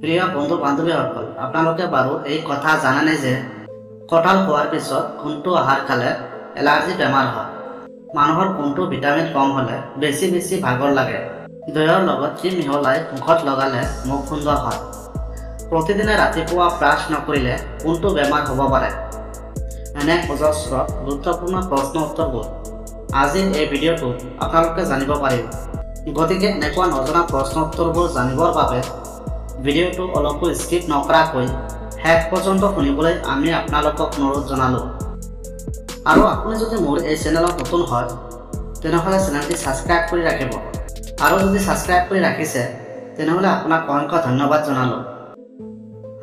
প্ৰিয় বন্ধু বান্ধৱীসকল, আপোনালোকে বাৰু এই কথা জানেনে যে কঁঠাল খোৱাৰ পিছত কোনটো আহাৰ খালে এলাৰ্জি বেমাৰ হয়? মানুহৰ কোনটো ভিটামিন কম হ'লে বেছি ভাগৰ লাগে? দৈৰ লগত কি মিহলাই মুখত লগালে মুখ সুন্দৰ হয়? প্ৰতিদিনে ৰাতিপুৱা ব্ৰাছ নকৰিলে কোনটো বেমাৰ হ'ব পাৰে? এনে অজস্ৰ গুৰুত্বপূৰ্ণ প্ৰশ্ন উত্তৰবোৰ আজিৰ এই ভিডিঅ'টোত আপোনালোকে জানিব পাৰিব। গতিকে এনেকুৱা নজনা প্ৰশ্ন উত্তৰবোৰ জানিবৰ বাবে ভিডিঅ'টো অলপো স্কিপ নকৰাকৈ শেষ পৰ্যন্ত শুনিবলৈ আমি আপোনালোকক অনুৰোধ জনালোঁ। আৰু আপুনি যদি মোৰ এই চেনেলত নতুন হয় তেনেহ'লে চেনেলটি ছাবস্ক্ৰাইব কৰি ৰাখিব, আৰু যদি ছাবস্ক্ৰাইব কৰি ৰাখিছে তেনেহ'লে আপোনাক অসংখ্য ধন্যবাদ জনালোঁ।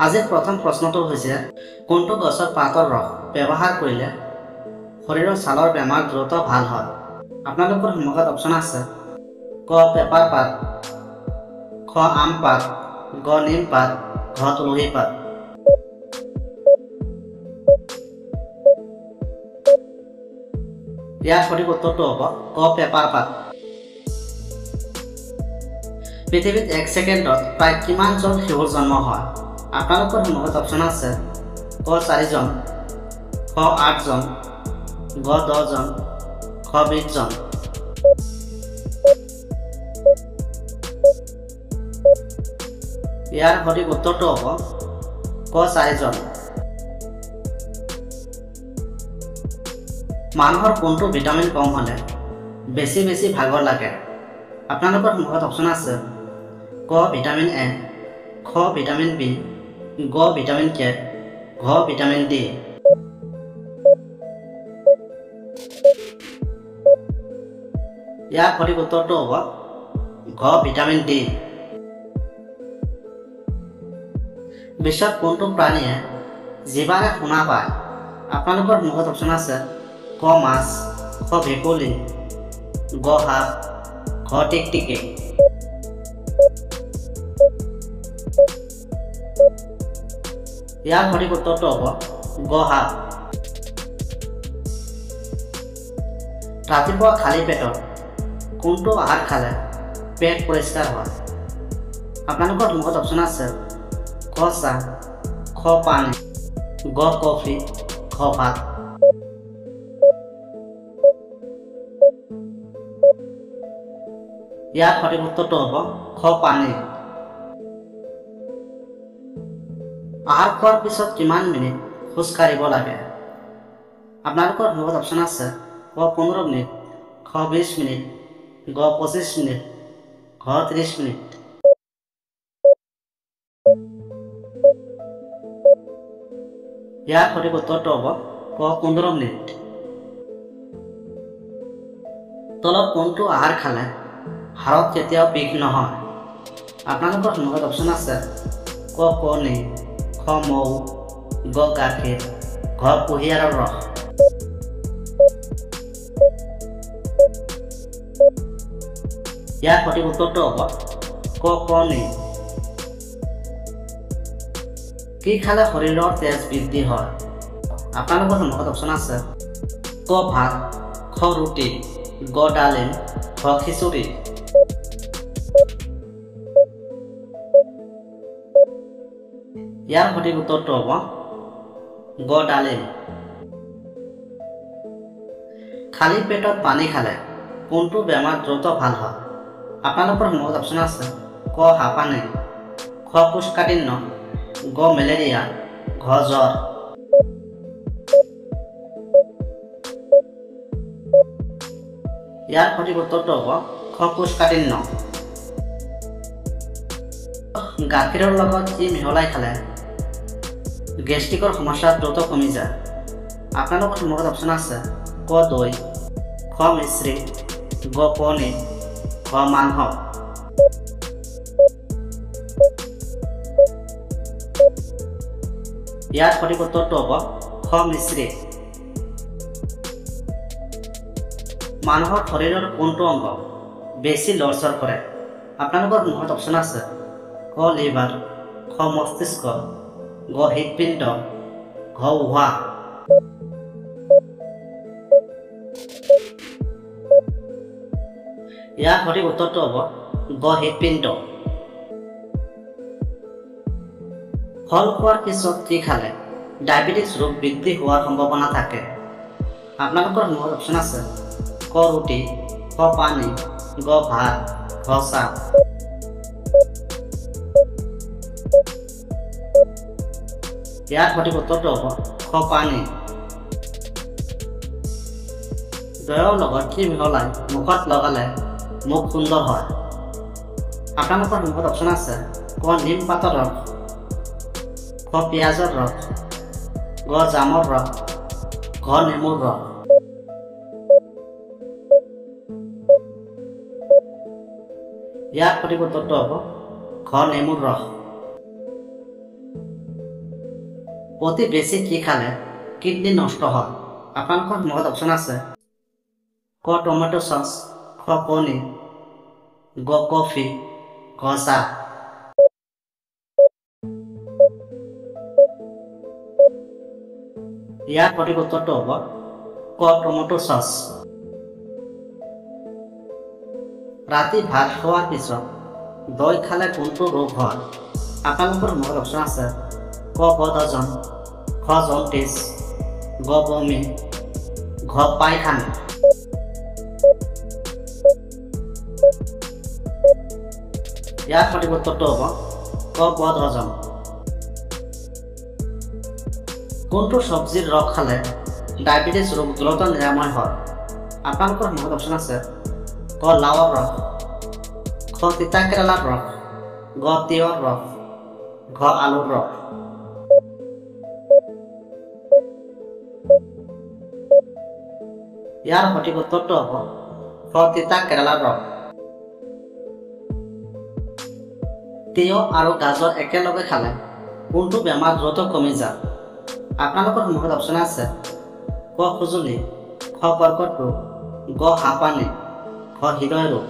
আজিৰ প্ৰথম প্ৰশ্নটো হৈছে, কোনটো গছৰ পাতৰ ৰস ব্যৱহাৰ কৰিলে শৰীৰৰ ছালৰ বেমাৰ দ্ৰুত ভাল হয়? আপোনালোকৰ সন্মুখত অপশ্যন আছে: ক পেপাৰ পাত, খ আম পাত, গ নিম পাত, ঘ তুলসী পাত। ইয়াৰ সঠিক উত্তৰটো হ'ব ক পেপাৰ পাত। পৃথিৱীত 1 ছেকেণ্ডত প্ৰায় কিমানজন শিশুৰ জন্ম হয়? আপোনালোকৰ সন্মুখত অপশ্যন আছে: ক 4 জন, খ 8 জন, গ 10 জন, খ 20 জন। ইয়াৰ সঠিক উত্তৰটো হ'ব ক 4 জন। মানুহৰ কোনটো ভিটামিন কম হ'লে বেছি ভাগৰ লাগে? আপোনালোকৰ সন্মুখত অপশ্যন আছে: ক ভিটামিন এ, খ ভিটামিন বি, গ ভিটামিন কে, ঘ ভিটামিন ডি। ইয়াৰ সঠিক উত্তৰটো হ'ব ঘ ভিটামিন ডি। বিশ্বত কোনটো প্ৰাণীয়ে জিভাৰে শুনা পায়? আপোনালোকৰ সন্মুখত অপশ্যন আছে: ক মাছ, খ ভেকুলী, গ সাপ, ঘ টিকটিকি। ইয়াৰ সঠিক উত্তৰটো হ'ব গ সাপ। ৰাতিপুৱা খালী পেটত কোনটো আহাৰ খালে পেট পৰিষ্কাৰ হয়? আপোনালোকৰ সন্মুখত অপশ্যন আছে: খ চাহ, খ পানী, গ কফি, খ ভাত। ইয়াৰ সঠিক উত্তৰটো হ'ব খ পানী। আহাৰ খোৱাৰ পিছত কিমান মিনিট খোজ কাঢ়িব লাগে? আপোনালোকৰ সন্মুখত অপশ্যন আছে: ক 15 মিনিট, খ 20 মিনিট, গ 25 মিনিট, ঘ 30 মিনিট। ইয়াৰ সঠিক উত্তৰটো হ'ব ক 15 মিনিট। তলত কোনটো আহাৰ খালে হাড়ত কেতিয়াও বিষ নহয়? আপোনালোকৰ সন্মুখত অপশ্যন আছে: ক কণী, খ মৌ, গ গাখীৰ, ঘ কুঁহিয়াৰৰ ৰস। ইয়াৰ সঠিক উত্তৰটো হ'ব ক কণী। কি খালে শৰীৰৰ তেজ বৃদ্ধি হয়? আপোনালোকৰ সন্মুখত অপশ্যন আছে: ক ভাত, খ ৰুটি, গ ডালিম, ঘ খিচুৰি। ইয়াৰ সঠিক উত্তৰটো হ'ব গ ডালিম। খালী পেটত পানী খালে কোনটো বেমাৰ দ্ৰুত ভাল হয়? আপোনালোকৰ সন্মুখত অপশ্যন আছে: ক হাঁপানি, খ কোষ্ঠকাঠিন্য, গ মেলেৰিয়া, ঘ জ্বৰ। ইয়াৰ সঠিক উত্তৰটো হ'ব খ কোষ্ঠকাঠিন্য। গাখীৰৰ লগত কি মিহলাই খালে গেষ্ট্ৰিকৰ সমস্যা দ্ৰুত কমি যায়? আপোনালোকৰ সন্মুখত অপশ্যন আছে: ক দৈ, খ মিশ্ৰি, গ পনীৰ, ঘ মাংস। ইয়াৰ সঠিক উত্তৰটো হ'ব খ মিশ্ৰি। মানুহৰ শৰীৰৰ কোনটো অংগ বেছি লৰচৰ কৰে? আপোনালোকৰ সন্মুখত অপশ্যন আছে: ক লিভাৰ, খ মস্তিষ্ক, গ হৃদপিণ্ড, ঘ উহা। ইয়াৰ সঠিক উত্তৰটো হ'ব গ হৃদপিণ্ড। ফল খোৱাৰ পিছত কি খালে ডায়েবেটিছ ৰোগ বৃদ্ধি হোৱাৰ সম্ভাৱনা থাকে? আপোনালোকৰ সন্মুখত অপশ্যন আছে ক ৰুটি, খ পানী, গ ভাত, ঘ চাহ। ইয়াৰ সঠিক উত্তৰটো হ'ব খ পানী। দৈৰ লগত কি মিহলাই মুখত লগালে মুখ সুন্দৰ হয়? আপোনালোকৰ সন্মুখত অপশ্যন আছে ক নিম পাতৰ ৰস, খ পিঁয়াজৰ ৰস, গ জামৰ ৰস, ঘ নেমুৰ ৰস। ইয়াৰ সঠিক উত্তৰটো হ'ব ঘ নেমুৰ ৰস। অতি বেছি কি খালে কিডনী নষ্ট হয়? আপোনালোকৰ সন্মুখত অপশ্যন আছে ক টমেটো চচ, খ কণী, গ কফি, ঘ চাহ। ইয়াৰ সঠিক উত্তৰটো হ'ব ক টমেটো চচ। ৰাতি ভাত খোৱাৰ পিছত দৈ খালে কোনটো ৰোগ হয়? আপোনালোকৰ সন্মুখত অপশ্যন আছে ক বদহজম, খ জণ্ডিছ, গ বমি, ঘ পায়খানা। ইয়াৰ সঠিক উত্তৰটো হ'ব ক বদহজম। কোনটো চব্জিৰ ৰস খালে ডায়েবেটিছ ৰোগ দ্ৰুত নিৰাময় হয়? আপোনালোকৰ সন্মুখত অপশ্যন আছে ক লাওৰ ৰস, খ তিতা কেৰেলাৰ ৰস, গ তিয়ঁহৰ ৰস, ঘ আলুৰ ৰস। ইয়াৰ সঠিক উত্তৰটো হ'ব খ তিতা কেৰেলাৰ ৰস। তিয়ঁহ আৰু গাজৰ একেলগে খালে কোনটো বেমাৰ দ্ৰুত কমি যায়? আপোনালোকৰ সন্মুখত অপশ্যন আছে ক খুজুলি, খ কৰ্কট ৰোগ, গ হাঁপানি, ঘ হৃদয় ৰোগ।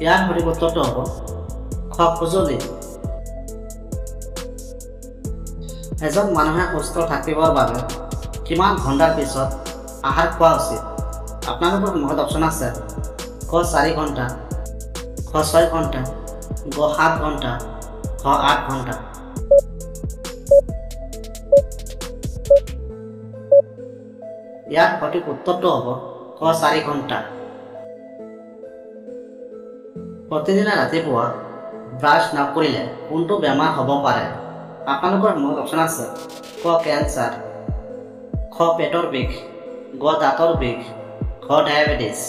ইয়াৰ সঠিক উত্তৰটো হ'ব খ খুজুলি। এজন মানুহে সুস্থ থাকিবৰ বাবে কিমান ঘণ্টাৰ পিছত আহাৰ খোৱা উচিত? আপোনালোকৰ সন্মুখত অপশ্যন আছে ক 4 ঘণ্টা, খ 6 ঘণ্টা, গ 7 ঘণ্টা, ঘ 8 ঘণ্টা। ইয়াৰ সঠিক উত্তৰটো হ'ব ক 4 ঘণ্টা। প্ৰতিদিনে ৰাতিপুৱা ব্ৰাছ নকৰিলে কোনটো বেমাৰ হ'ব পাৰে? আপোনালোকৰ সন্মুখত অপশ্যন আছে ক কেঞ্চাৰ, খ পেটৰ বিষ, গ দাঁতৰ বিষ, ঘ ডায়েবেটিছ।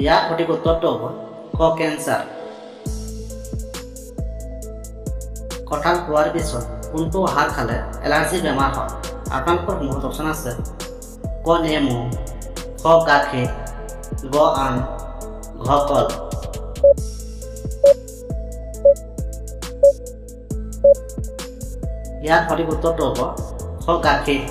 ইয়াৰ সঠিক উত্তৰটো হ'ব খ কেঞ্চাৰ। কঁঠাল খোৱাৰ পিছত কোনটো আহাৰ খালে এলাৰ্জি বেমাৰ হয়? আপোনালোকৰ সন্মুখত অপশ্যন আছে ক নেমু, খ গাখীৰ, গ আম, ঘ কল। ইয়াৰ সঠিক উত্তৰটো হ'ব খ গাখীৰ।